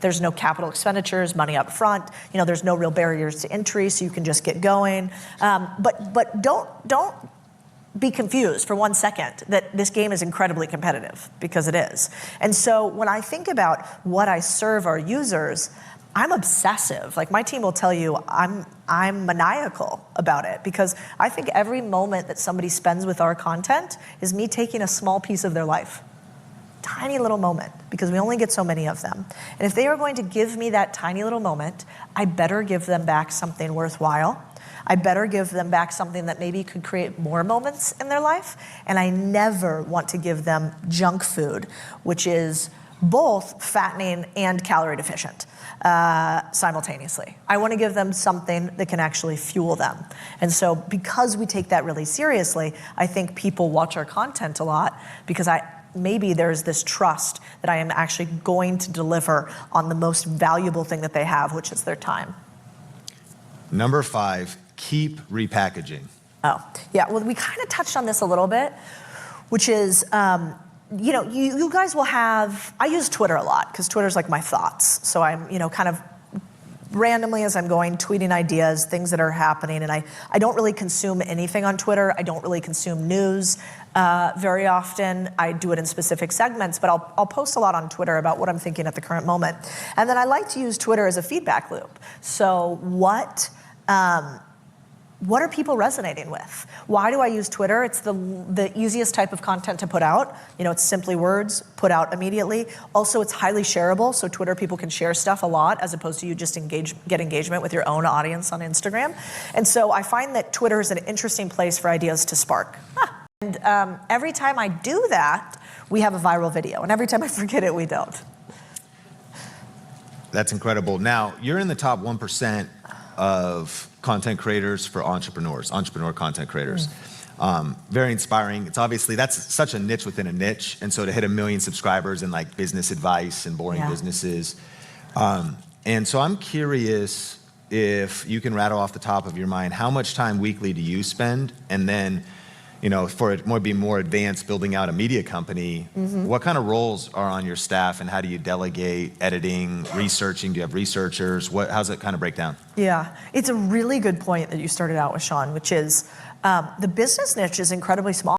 There's no capital expenditures, money up front. You know, there's no real barriers to entry, so you can just get going. But don't be confused for 1 second that this game is incredibly competitive, because it is. And so when I think about what I serve our users, I'm obsessive. Like, my team will tell you I'm maniacal about it, because I think every moment that somebody spends with our content is me taking a small piece of their life. Tiny little moment, because we only get so many of them. And if they are going to give me that tiny little moment, I better give them back something worthwhile. I better give them back something that maybe could create more moments in their life. And I never want to give them junk food, which is both fattening and calorie deficient simultaneously. I want to give them something that can actually fuel them. And so because we take that really seriously, I think people watch our content a lot, because maybe there's this trust that I am actually going to deliver on the most valuable thing that they have, which is their time. Number 5, keep repackaging. Oh, yeah, well, we kind of touched on this a little bit, which is, you know, you guys will have, I use Twitter a lot, because Twitter's like my thoughts. So I'm, you know, kind of randomly as I'm going, tweeting ideas, things that are happening, and I don't really consume anything on Twitter. I don't really consume news very often. I do it in specific segments, but I'll post a lot on Twitter about what I'm thinking at the current moment. And then I like to use Twitter as a feedback loop. So what are people resonating with? Why do I use Twitter? It's the easiest type of content to put out. You know, it's simply words, put out immediately. Also, it's highly shareable, so Twitter people can share stuff a lot, as opposed to you just get engagement with your own audience on Instagram. And so I find that Twitter is an interesting place for ideas to spark. And every time I do that, we have a viral video. And every time I forget it, we don't. That's incredible. Now, you're in the top 1% of content creators for entrepreneur content creators. Very inspiring. It's obviously, that's such a niche within a niche. And so to hit 1 million subscribers in like business advice and boring businesses. And so I'm curious if you can rattle off the top of your mind, how much time weekly do you spend? And then, you know, for it be more advanced, building out a media company, what kind of roles are on your staff, and how do you delegate editing, researching? Do you have researchers? How's it kind of break down? Yeah, it's a really good point that you started out with, Sean, which is the business niche is incredibly small.